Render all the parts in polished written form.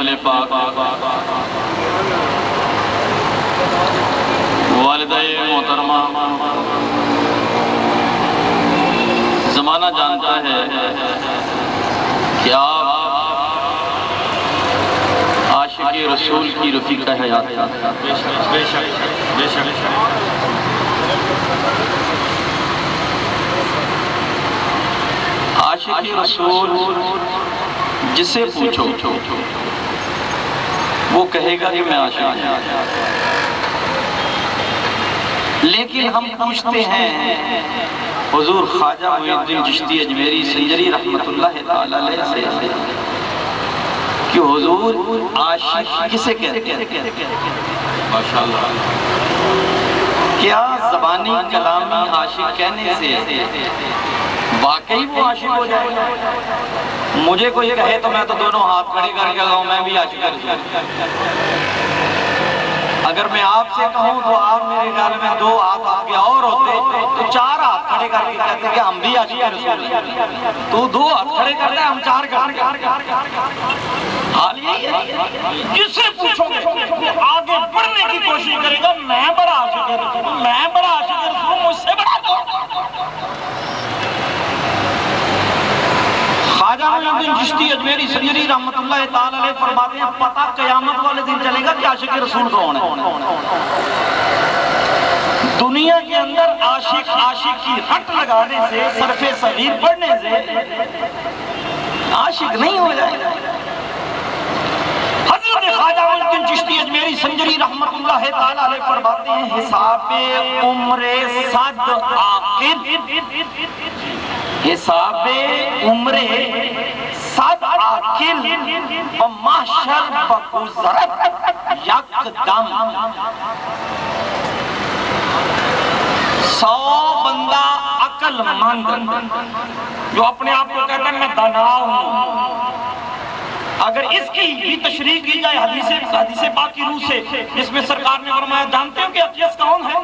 محفل پاک، والدہ محترمہ، زمانہ جانتا ہے کہ آپ عاشق رسول کی رفیقہ حیات ہیں۔ بے شک بے شک۔ عاشق رسول جسے پوچھو وہ کہے گا کہ میں عاشق ہوں، لیکن ہم پوچھتے ہیں حضور خواجہ معین الدین چشتی اجمیری سنجری رحمت اللہ تعالی علیہ سے کہ حضور عاشق کسے کہتے ہیں؟ ماشاءاللہ، کیا زبانی کلامی عاشق کہنے سے واقعی وہ عاشق ہو جائے گا؟ مجھے کوئی کہے تو میں تو دونوں ہاتھ کھڑے کر کے کہوں میں بھی عاشق ہوں۔ اگر میں آپ سے کہوں تو آپ میرے خیال میں دو ہاتھ آگے اور ہوتے تو چار ہاتھ کھڑے کر کے کہتے کہ ہم بھی عاشق رسول ہیں۔ تو دو ہاتھ کھڑے کرتے ہیں، ہم چار کرتے حال یہی ہے۔ جس سے پوچھو گے آگے بڑھنے کی کوشش کرے گا میں بڑا عاشق رسول ہوں، میں بڑا عاشق رسول ہوں، مجھ سے بڑا دو۔ خواجہ معین الدین چشتی اجمیری سنجری رحمت اللہ تعالی علیہ فرماتے ہیں پتہ قیامت والے دن چلے گا کہ عاشق رسول کون ہے۔ دنیا کے اندر عاشق کی رٹ لگانے سے، صرف صغیر پڑھنے سے عاشق نہیں ہو جائے گا۔ حضرت خواجہ معین الدین چشتی اجمیری سنجری رحمت اللہ تعالی علیہ فرماتے ہیں حساب عمر صد عاقب، حساب عمر صد عاقل و محشر بگذرد یک دم۔ 100 بندہ عقل مند جو اپنے آپ کو کہتا ہے میں دانا ہوں، اگر اس کی بھی تشریح کی جائے حدیث پاک کی روح سے، جس میں سرکار نے فرمایا جانتے ہو کہ افیس کون ہے؟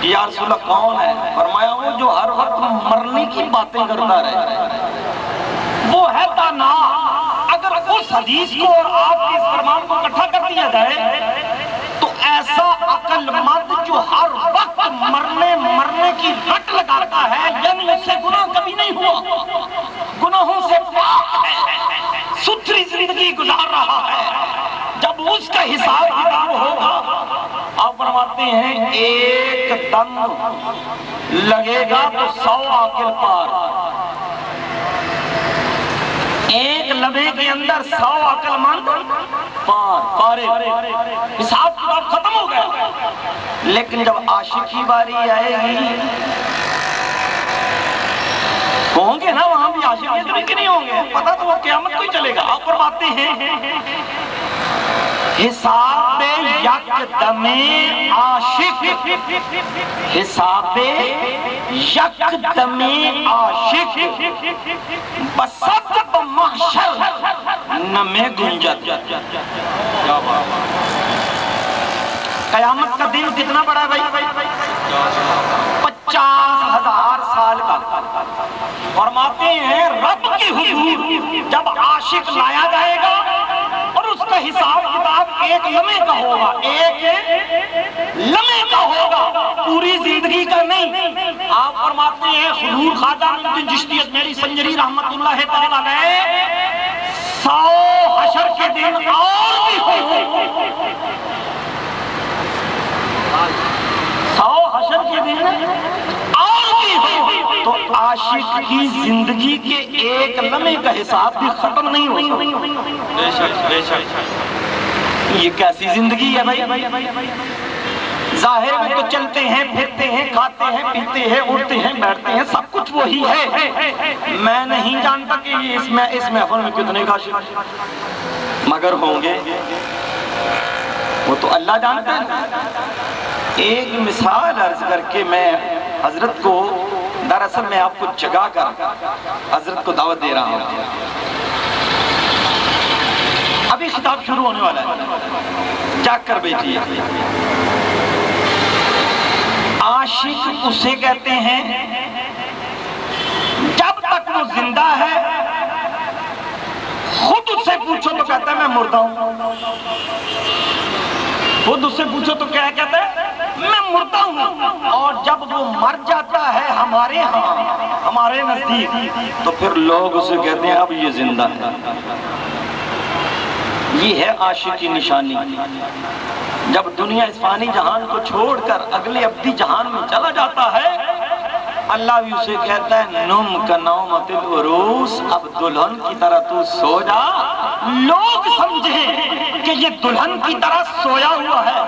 یا رسول اللہ کون ہے؟ فرمایا وہ جو ہر وقت مرنے کی باتیں کرتا رہے، وہ ہے دانا۔ اگر اس حدیث کو اور آپ کے اس فرمان کو اکٹھا کر دیا جائے تو ایسا عقل مند جو ہر وقت مرنے کی رٹ لگاتا ہے، یعنی اس سے گناہ کبھی نہیں ہوا، گناہوں سے پاک ہے، ستھری زندگی گزار رہا ہے، جب اس کا حساب کتاب ہوگا آپ فرماتے ہیں ایک دم لگے گا تو 100 عاقل پار، ایک لمحے کے اندر 100 عقل مند پارے، حساب کتاب ختم ہو گیا۔ لیکن جب عاشق کی باری آئے گی ہوں گے نا وہاں بھی عاشق کہ نہیں ہوں گے، پتہ تو وہ قیامت کو ہی چلے گا۔ آپ فرماتے ہیں حساب یک دم عاشق، حساب یک دم عاشق بسط بمحشر نمے گنجد۔ قیامت کا دن کتنا بڑا ہے بھائی؟ 50,000 سال کا۔ فرماتے ہیں رب کی حضور جب عاشق لایا جائے گا اور اس کا حساب کتاب ایک لمحے کا ہوگا، ایک لمحے کا ہوگا، پوری زندگی کا نہیں۔ آپ فرماتے ہیں حضور خواجہ معین الدین چشتی اجمیری سنجری رحمت اللہ تعالی علیہ 100 حشر کے دن اور بھی ہوں، 100 حشر کے دن اور بھی ہوں تو عاشق کی زندگی کے ایک لمحے کا حساب بھی ختم نہیں ہو سکتا۔ بے شک بے شک۔ یہ کیسی زندگی ہے بھائی؟ ظاہر میں تو چلتے ہیں، پھرتے ہیں، کھاتے ہیں، پیتے ہیں، اٹھتے ہیں، بیٹھتے ہیں، سب کچھ وہی ہے۔ میں نہیں جانتا کہ اس محفل میں کتنے عاشق مگر ہوں گے، وہ تو اللہ جانتا ہے۔ ایک مثال عرض کر کے میں حضرت کو، دراصل میں آپ کو جگا کر حضرت کو دعوت دے رہا ہوں۔ ابھی خطاب شروع ہونے والا ہے، جاگ کر بیٹھیے۔ عاشق اسے کہتے ہیں جب تک وہ زندہ ہے خود اس سے پوچھو پوچھو تو کہتا ہے میں مردہ ہوں، خود اس سے پوچھو تو کیا کہتا ہے میں مردہ ہوں، اور جب وہ مر جاتا ہے ہمارے ہاں ہمارے نزدیک تو پھر لوگ اسے کہتے ہیں اب یہ زندہ ہے۔ یہ ہے عاشق کی نشانی۔ جب دنیا اس فانی جہان کو چھوڑ کر اگلے ابدی جہان میں چلا جاتا ہے، اللہ بھی اسے کہتا ہے نم کا نومت العروس، اب دلہن کی طرح تو سو جا۔ لوگ سمجھیں کہ یہ دلہن کی طرح سویا ہوا ہے،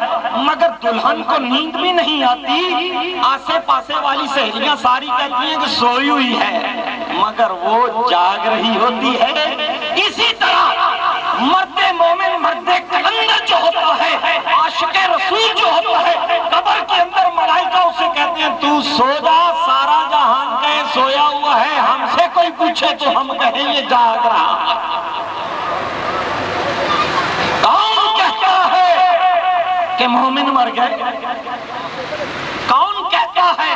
مگر دلہن کو نیند بھی نہیں آتی، آسے پاسے والی سہیلیاں ساری کہتی ہیں کہ سوئی ہوئی ہے، مگر وہ جاگ رہی ہوتی ہے۔ اسی طرح مرد مومن، مرد کلندر جو ہوتا ہے، عاشق رسول جو ہوتا ہے، قبر کے اندر ملائکہ اسے کہتے ہیں تو سو جا، سارا جہان کہے سویا ہوا ہے، ہم سے کوئی پوچھے تو ہم کہیں یہ جاگ رہا۔ کون کہتا ہے کہ مومن مر گئے؟ کون کہتا ہے؟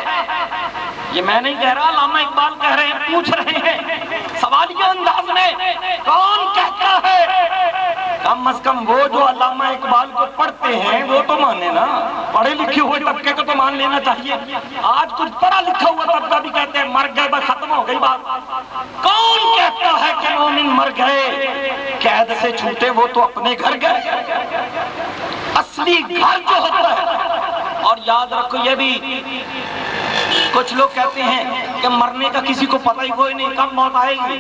یہ میں نہیں کہہ رہا، علامہ اقبال کہہ رہے ہیں، پوچھ رہے ہیں سوالیہ انداز میں، کون کہتا ہے؟ کم از کم وہ جو علامہ اقبال کو پڑھتے ہیں وہ تو مانے نا، پڑھے لکھے ہوئے طبقے کو تو مان لینا چاہیے۔ آج کچھ پڑھا لکھا ہوا طبقہ بھی کہتے ہیں مر گئے، بس ختم ہو گئی بات۔ کون کہتا ہے کہ مومن مر گئے؟ قید سے چھوٹے وہ تو اپنے گھر گئے، اصلی گھر جو ہوتا ہے۔ اور یاد رکھو یہ بھی، کچھ لوگ کہتے ہیں کہ مرنے کا کسی کو پتہ ہی کوئی نہیں، کب موت آئے گی۔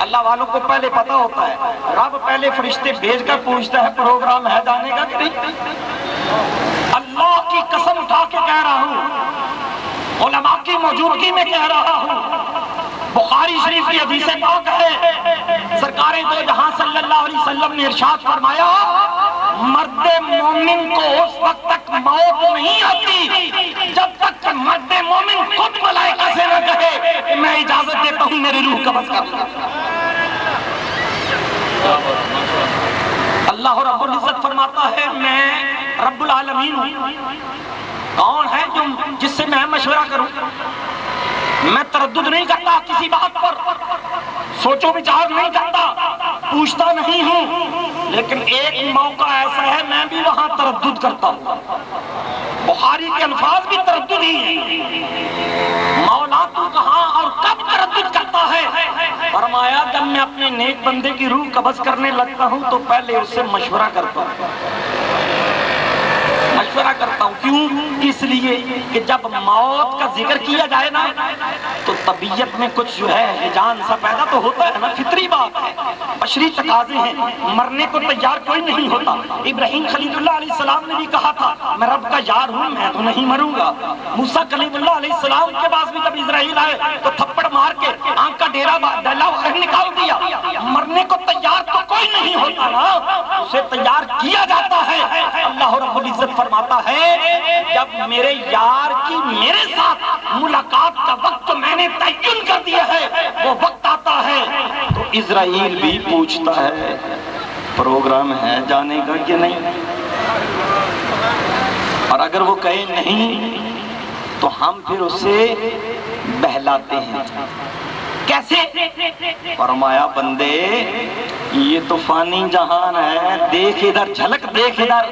اللہ والوں کو پہلے پتہ ہوتا ہے، رب پہلے فرشتے بھیج کر پوچھتا ہے پروگرام ہے جانے کا کہ نہیں۔ اللہ کی قسم اٹھا کے کہہ رہا ہوں، علماء کی موجودگی میں کہہ رہا ہوں، بخاری شریف کی حدیث پاک ہے، سرکار دو جہاں صلی اللہ علیہ وسلم نے ارشاد فرمایا مرد مومن کو اس وقت تک موت نہیں آتی جب تک مرد مومن خود ملائکہ سے نہ کہے کہ میں اجازت دیتا ہوں میری روح قبض کر لو۔ اللہ رب العزت فرماتا ہے میں رب العالمین ہوں۔ کون ہے جس سے میں مشورہ کروں؟ میں تردد نہیں کرتا کسی بات پر، سوچو بچار نہیں کرتا، پوچھتا نہیں ہوں، لیکن ایک موقع ایسا ہے میں بھی وہاں تردد کرتا ہوں۔ بخاری کے الفاظ بھی تردد ہی ہیں، مولا تو کہاں اور کب تردد کرتا ہے؟ فرمایا جب میں اپنے نیک بندے کی روح قبض کرنے لگتا ہوں تو پہلے اس سے مشورہ کرتا ہوں، مشورہ کرتا ہوں۔ کیوں؟ اس لیے کہ جب موت کا ذکر کیا جائے نا تو طبیعت میں کچھ جو ہے ہیجان سا پیدا تو ہوتا ہے نا، فطری بات ہے، بشری تقاضے ہیں، مرنے کو تیار کوئی نہیں ہوتا۔ ابراہیم خلیل اللہ علیہ السلام نے بھی کہا تھا میں رب کا یار ہوں، میں تو نہیں مروں گا۔ موسیٰ کلیم اللہ علیہ السلام کے پاس بھی جب اسرائیل آئے تو تھپڑ مار کے آنکھ کا ڈیرا ڈلا نکال دیا۔ مرنے کو تیار تو کوئی نہیں ہوتا نا، اسے تیار کیا جاتا ہے۔ اللہ رب العزت فرماتا ہے جب میرے یار کی میرے ساتھ ملاقات کا وقت میں نے تعین کر دیا ہے، وہ وقت آتا ہے تو اسرائیل بھی پوچھتا ہے پروگرام ہے جانے کا کہ نہیں، اور اگر وہ کہے نہیں تو ہم پھر اسے بہلاتے ہیں۔ کیسے؟ فرمایا بندے یہ تو فانی جہان ہے، دیکھ ادھر جھلک دیکھ ادھر۔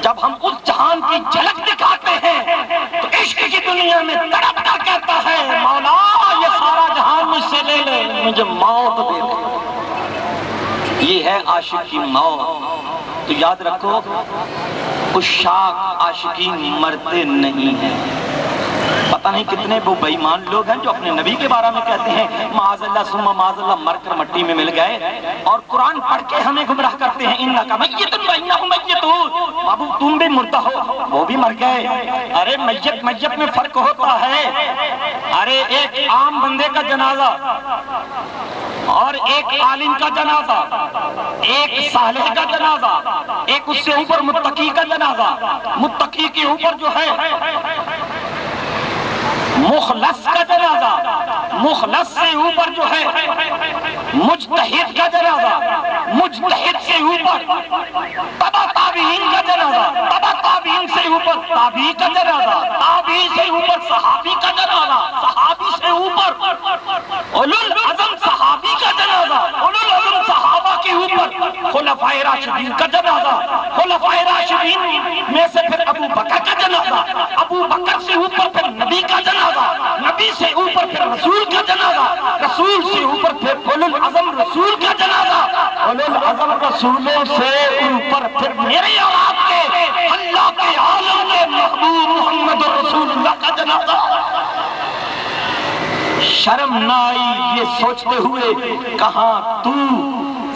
جب ہم اس جہان کی جھلک دکھاتے ہیں تو عشق کی دنیا میں تڑپ کر کہتا ہے مولا یہ سارا جہان مجھ سے لے لے، مجھے موت دے دے۔ یہ ہے عاشق کی موت۔ تو یاد رکھو عشاق عاشقین مرتے نہیں ہیں۔ پتہ نہیں کتنے وہ بے ایمان لوگ ہیں جو اپنے نبی کے بارے میں کہتے ہیں معاذ اللہ ثم معاذ اللہ مر کر مٹی میں مل گئے، اور قرآن پڑھ کے ہمیں گمراہ کرتے ہیں انک میت و انہم میتون۔ بابو تم بھی مردہ ہو، وہ بھی مر گئے۔ ارے میت میں فرق ہوتا ہے۔ ارے ایک عام بندے کا جنازہ اور ایک عالم کا جنازہ، ایک صالح کا جنازہ، ایک اس سے اوپر متقی کا جنازہ، متقی کے اوپر جو ہے مخلص کا جنازہ، مخلص سے اوپر جو ہے مجتہد کا جنازہ، مجتہد سے اوپر تبع تابعین کا جنازہ، تبع تابعین سے اوپر تابعی کا جنازہ، تابعی سے اوپر صحابی کا جنازہ، صحابی سے اوپر اولو العزم صحابی کا جنازہ، اولو العزم صحابہ کے اوپر خلفائے راشدین کا جنازہ، خلفائے راشدین میں سے پھر ابو بکر کا جنازہ، ابو بکر سے اوپر پھر نبی کا جنازہ، نبی سے اوپر پھر رسول کا جنازہ، رسول سے اوپر پھر اولو العزم رسول کا جنازہ، اولو العزم رسولوں سے اوپر پھر میرے اور آپ کے اللہ کے عالم کے محبوب محمد رسول اللہ کا جنازہ۔ شرم نہ آئی یہ سوچتے ہوئے کہاں تو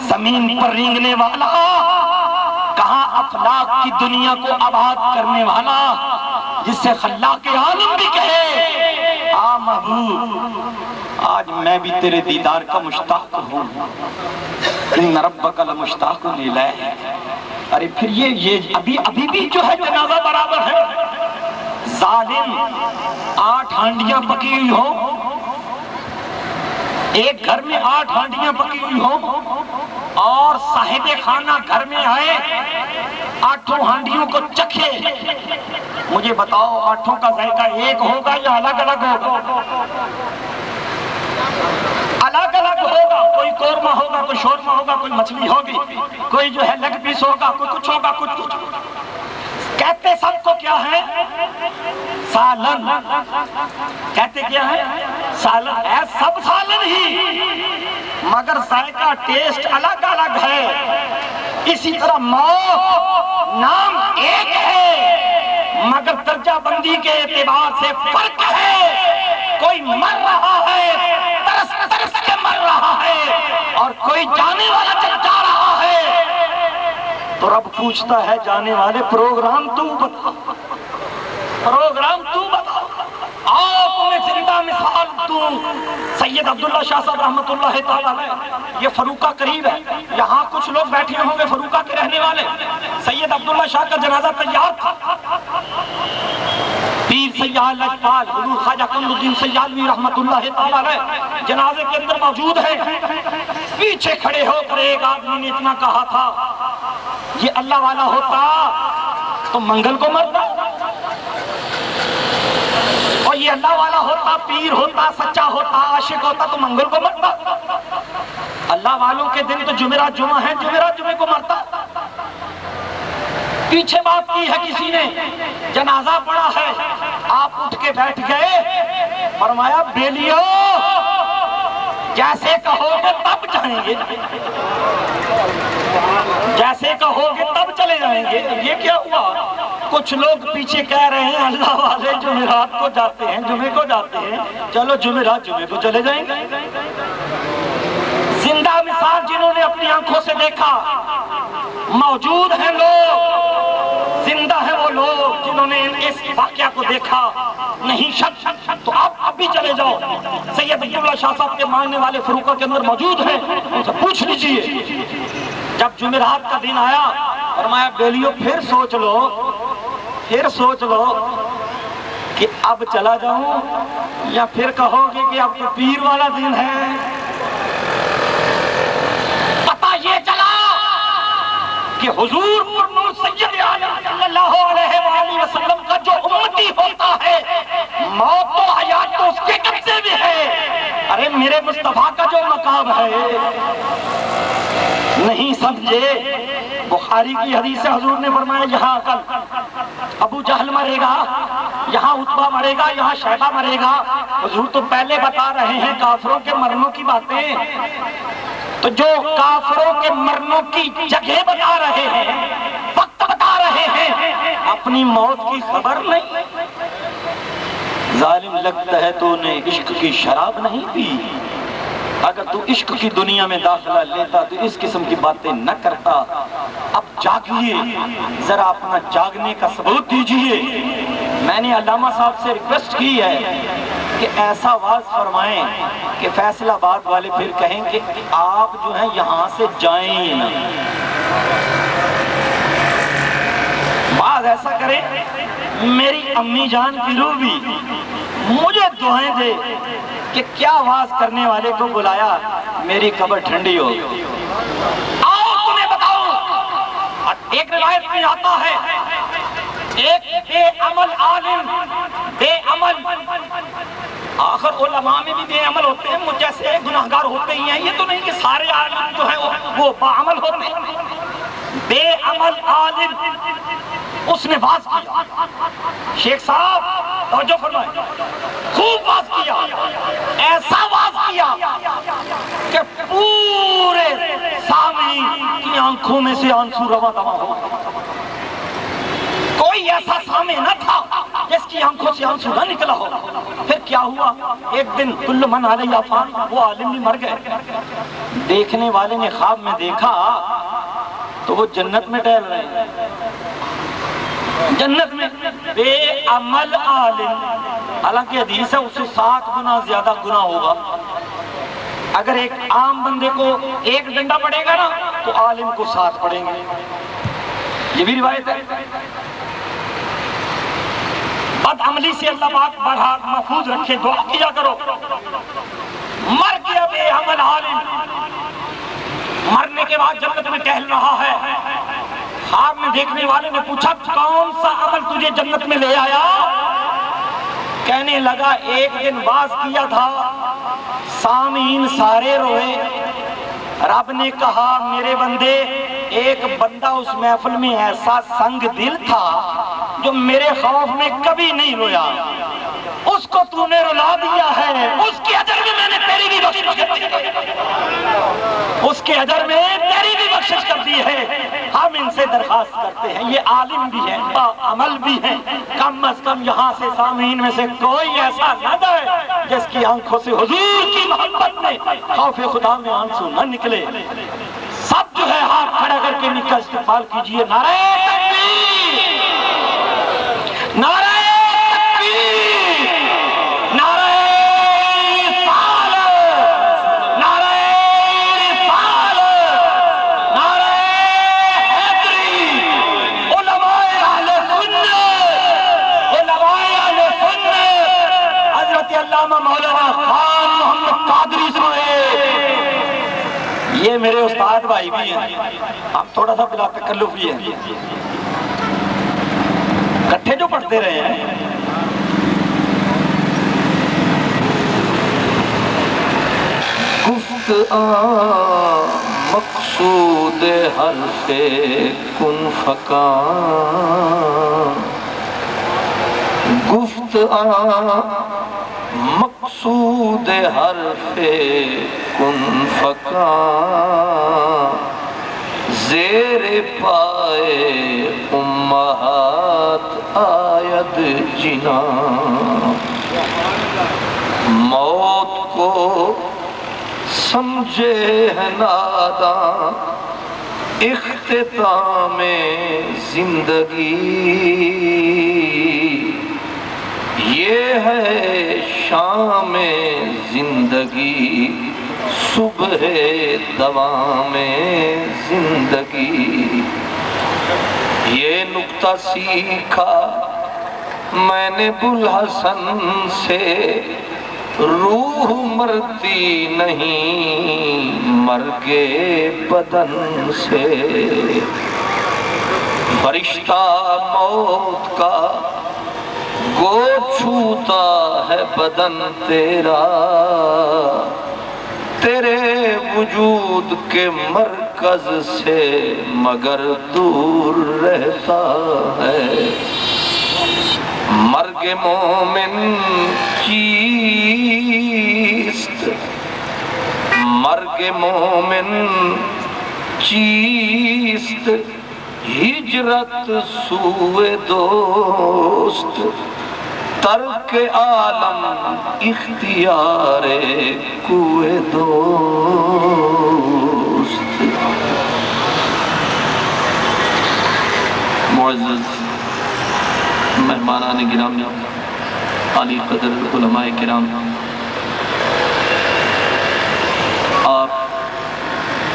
زمین پر رینگنے والا، کہاں افلاک کی دنیا کو آباد کرنے والا، جس سے خلاق عالم بھی کہے آ محبوب آج میں بھی تیرے دیدار کا مشتاق ہوں، ان ربک لمشتاق الیہ۔ ارے پھر یہ ابھی بھی جو ہے جنازہ برابر ہے۔ ظالم 8 ہانڈیاں پکی ہوئی ہوں، ایک گھر میں 8 ہانڈیاں پکی ہوئی ہوں اور صاحب خانہ گھر میں آئے، 8 ہانڈیوں کو چکھے، مجھے بتاؤ 8 کا ذائقہ ایک ہوگا یا الگ الگ ہوگا؟ الگ الگ ہوگا، کوئی قورمہ ہوگا، کوئی شورمہ ہوگا، کوئی مچھلی ہوگی، کوئی جو ہے لیگ پیس ہوگا، کوئی کچھ ہوگا، کچھ کہتے سب کو کیا ہے؟ سالن کہتے کیا ہے؟ سالن ہے، سب سالن ہی مگر ذائقہ ٹیسٹ الگ الگ ہے۔ اسی طرح موت نام ایک ہے مگر درجہ بندی کے اعتبار سے فرق ہے، کوئی مر رہا ہے ترس ترس کے مر رہا ہے اور کوئی جانے والا جب جا رہا ہے تو رب پوچھتا ہے جانے والے پروگرام تو بتا، پروگرام تو بتا، آؤ تمہیں زندہ مثال دوں۔ سید عبداللہ شاہ صاحب رحمت اللہ تعالیٰ علیہ، یہ فروقہ قریب ہے، یہاں کچھ لوگ بیٹھے ہوں گے فروقہ کے رہنے والے۔ سید عبداللہ شاہ کا جنازہ تیار تھا، پیر سیال اجپال حضور خواجہ قمر الدین سیالوی رحمت اللہ تعالیٰ علیہ جنازے کے اندر موجود ہے۔ پیچھے کھڑے ہو کر ایک آدمی نے اتنا کہا تھا یہ اللہ والا ہوتا تو منگل کو مرتا، اور یہ اللہ والا ہوتا، پیر ہوتا، سچا ہوتا، عاشق ہوتا تو منگل کو مرتا۔ اللہ والوں کے دن تو جمعرات جمعہ ہے، جمعرات جمعے کو مرتا۔ پیچھے بات کی ہے کسی نے، جنازہ پڑا ہے، آپ اٹھ کے بیٹھ گئے، فرمایا بیلیو جیسے کہو گے تب جائیں گے، جیسے کہو گے تب چلے جائیں گے۔ یہ کیا ہوا؟ کچھ لوگ پیچھے کہہ رہے ہیں اللہ والے جمعرات کو جاتے ہیں، جمعے کو جاتے ہیں، چلو جمعرات جمعے کو چلے جائیں گے۔ زندہ مثال جنہوں نے اپنی آنکھوں سے دیکھا، موجود ہیں لوگ، زندہ ہیں وہ لوگ جنہوں نے اس واقعہ کو دیکھا، نہیں شک تو آپ اب بھی چلے جاؤ، سید عبداللہ شاہ صاحب کے ماننے والے فروقہ کے اندر موجود ہیں، ان سے پوچھ لیجئے۔ جب جمعرات کا دن آیا فرمایا بیلیو پھر سوچ لو، پھر سوچ لو کہ اب چلا جاؤں یا پھر کہو گے کہ اب تو پیر والا دن ہے۔ پتہ یہ چلا کہ حضور پر نور سید عالم صلی اللہ علیہ وآلہ وسلم کا جو امتی ہوتا ہے، موت تو حیات تو اس کے قبضے میں ہے۔ ارے میرے مصطفیٰ کا جو مقام ہے نہیں سمجھے۔ بخاری کی حدیث سے حضور نے فرمایا یہاں کل ابو جہل مرے گا، یہاں عتبہ مرے گا، یہاں شیبہ مرے گا۔ حضور تو پہلے بتا رہے ہیں کافروں کے مرنوں کی باتیں، تو جو کافروں کے مرنوں کی جگہ بتا رہے ہیں، وقت بتا رہے ہیں، اپنی موت کی خبر نہیں۔ ظالم لگتا ہے تو نے عشق کی شراب نہیں پی، اگر تو عشق کی دنیا میں داخلہ لیتا تو اس قسم کی باتیں نہ کرتا۔ اب جاگیے، ذرا اپنا جاگنے کا ثبوت دیجئے۔ میں نے علامہ صاحب سے ریکویسٹ کی ہے کہ ایسا واز فرمائیں کہ فیصل آباد والے پھر کہیں کہ آپ جو ہیں یہاں سے جائیں نا، واز ایسا کریں میری امی جان کی روح بھی مجھے دعائیں دے کہ کیا واز کرنے والے کو بلایا میری قبر ٹھنڈی ہو۔ آؤ تمہیں بتاؤ، ایک روایت میں آتا ہے ایک بے عمل عالم، بے عمل، آخر علماء میں بھی بے عمل ہوتے ہیں، مجھ جیسے گناہگار ہوتے ہی ہیں، یہ تو نہیں کہ سارے عالم جو ہیں وہ باعمل ہوتے ہیں۔ بے عمل عالم اس نے واز کیا، شیخ صاحب توجہ فرمائیں، خوب واز کیا، ایسا واز کیا کہ پورے سامعین کی آنکھوں میں سے آنسو رواں دواں ہو، کوئی ایسا سامع نہ تھا جس کی آنکھوں سے آنسو نہ نکلا ہو۔ پھر کیا ہوا؟ ایک دن کل من علیہ فان، وہ عالم بھی مر گئے، دیکھنے والے نے خواب میں دیکھا تو وہ جنت میں ٹہل رہے ہیں، جنت میں بے عمل عالم، حالانکہ حدیث ہے اس سے 7 گنا زیادہ گناہ ہوگا۔ اگر ایک عام بندے کو 1 ڈنڈا پڑے گا نا تو عالم کو 7 پڑیں گے، یہ بھی روایت ہے۔ بد عملی سے اللہ پاک برحق محفوظ رکھے، دعا کیا کرو۔ مر گیا بے عمل عالم، مرنے کے بعد جنت میں ٹہل رہا ہے، خواب میں دیکھنے والے نے پوچھا کون سا عمل تجھے جنت میں لے آیا؟ کہنے لگا ایک دن واز کیا تھا، سامعین سارے روئے، رب نے کہا میرے بندے ایک بندہ اس محفل میں ایسا سنگ دل تھا جو میرے خوف میں کبھی نہیں رویا، اس کو تو نے رلا دیا ہے، اس کے اجر میں میں نے تیری بھی بخشش کر دی ہے، اس کے اجر میں تیری بھی بخشش کر دی ہے۔ ہم ان سے درخواست کرتے ہیں، یہ عالم بھی ہیں، با عمل بھی ہیں، کم از کم یہاں سے سامعین میں سے کوئی ایسا نہ جائے جس کی آنکھوں سے حضور کی محبت میں خوف خدا میں آنسو نہ نکلے۔ سب جو ہے ہاتھ کھڑا کر کے نکاح استقبال کیجئے، نعرہ تکبیر، نعرہ تکبیر، نعرہ رسالت، نعرہ رسالت، نعرہ حیدری، علماء اہل سنت، علماء اہل سنت، حضرت علامہ مولانا خان محمد قادری صاحب، یہ میرے استاد بھائی بھی ہیں، ہم تھوڑا سا بلا تکلف بھی ہیں، کٹھے جو پڑھتے رہے ہیں۔ گفت مقصود حرف کن فکان، گفت مقصود حرف کن فکان، زیر پائے امہات آید جنان، موت کو سمجھے ہے ناداں اختتام زندگی، یہ ہے شام زندگی صبح دوام زندگی، یہ نکتہ سیکھا میں نے بوالحسن سے، روح مرتی نہیں مرگے بدن سے، فرشتہ موت کا گو چھوتا ہے بدن تیرا، تیرے وجود کے مرکز سے مگر دور رہتا ہے، مرگ مومن چیست، مرگ مومن چیست، ہجرت سوئے دوست، ترک عالم اختیار کوئے دوست۔ معزز مہمانان گرامی، عالی قدر علماء کرام، آپ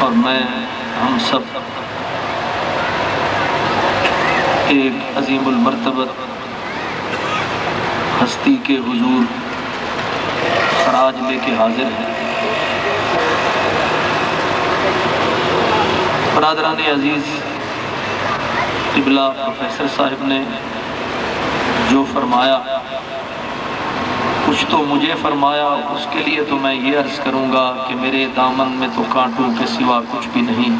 اور میں ہم سب ایک عظیم المرتبت ہستی کے حضور خراج لے کے حاضر ہیں۔ برادران عزیز، قبلہ پروفیسر صاحب نے جو فرمایا کچھ تو مجھے فرمایا، اس کے لیے تو میں یہ عرض کروں گا کہ میرے دامن میں تو کانٹوں کے سوا کچھ بھی نہیں۔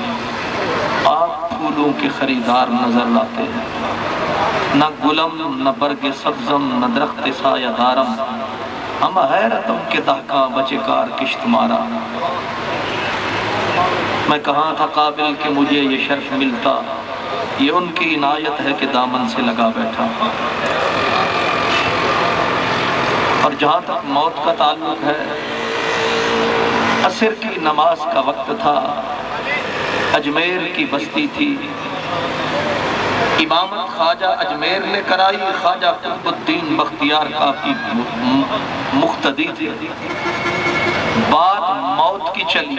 آپ پھولوں کے خریدار نظر آتے ہیں، نہ گلم نہ برگ سبزم نہ درخت سایہ دارم، ہم حیرتم کے دہکاں بچے کار کشت مارا۔ میں کہاں تھا قابل کہ مجھے یہ شرف ملتا، یہ ان کی عنایت ہے کہ دامن سے لگا بیٹھا۔ اور جہاں تک موت کا تعلق ہے، عصر کی نماز کا وقت تھا، اجمیر کی بستی تھی، امامت خواجہ اجمیر نے کرائی، خواجہ قطب الدین بختیار کاکی مقتدی تھے۔ بات موت کی چلی،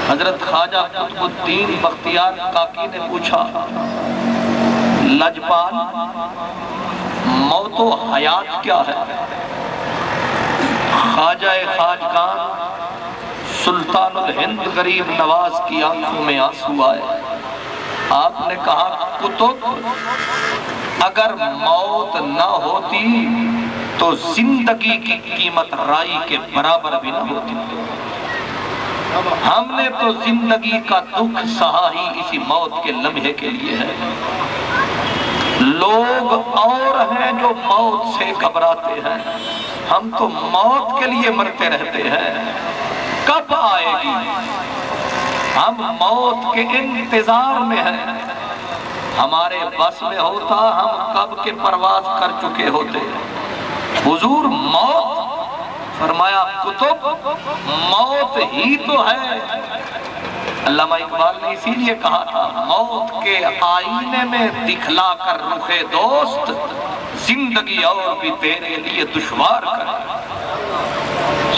حضرت خواجہ قطب الدین بختیار کاکی نے پوچھا، لجپال موت و حیات کیا ہے؟ خواجہ خواجگان سلطان الہند غریب نواز کی آنکھوں میں آنسو آئے۔ آپ نے کہا، کتب اگر موت نہ ہوتی تو زندگی کی قیمت رائی کے برابر بھی نہ ہوتی۔ ہم نے تو زندگی کا دکھ سہا ہی اسی موت کے لمحے کے لیے ہے۔ لوگ اور ہیں جو موت سے گھبراتے ہیں، ہم تو موت کے لیے مرتے رہتے ہیں، کب آئے گی؟ ہم موت کے انتظار میں ہیں، ہمارے بس میں ہوتا ہم کب کے پرواز کر چکے ہوتے۔ حضور موت، فرمایا کتب موت ہی تو ہے۔ علامہ اقبال نے اسی لیے کہا تھا، موت کے آئینے میں دکھلا کر رخ دوست، زندگی اور بھی تیرے لیے دشوار کر۔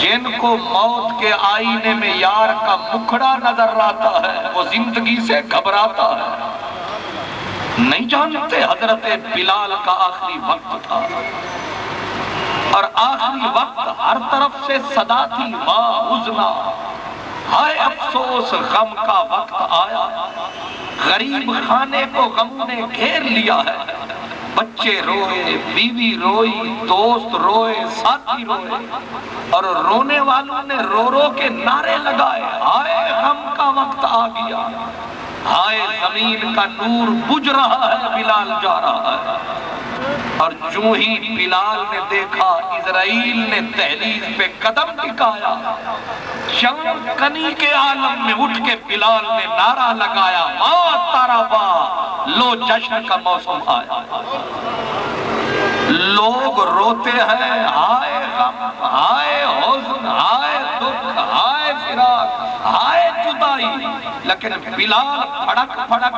جن کو موت کے آئینے میں یار کا مکھڑا نظر آتا ہے، وہ زندگی سے گھبراتا ہے۔ نہیں جانتے حضرت بلال کا آخری وقت تھا، اور آخری وقت ہر طرف سے صدا تھی، واہ حزنا، ہائے افسوس غم کا وقت آیا۔ غریب خانے کو غم نے گھیر لیا ہے، بچے روئے، بیوی روئی، دوست روئے، ساتھی روئے، اور رونے والوں نے رو رو کے نعرے لگائے، ہائے غم کا وقت آ گیا، ہائے زمین کا نور بجھ رہا ہے، بلال جا رہا ہے۔ اور جو ہی بلال نے دیکھا، اسرائیل نے دہلیز پہ قدم ٹکایا، شام کنی کے عالم میں اٹھ کے بلال نے نعرہ لگایا، ماں تارا با، لو جشن کا موسم آیا۔ لوگ روتے ہیں، ہائے غم، ہائے حزن، ہائے دکھ، ہائے فراق، ہائے جدائی، لیکن بلال پھڑک پھڑک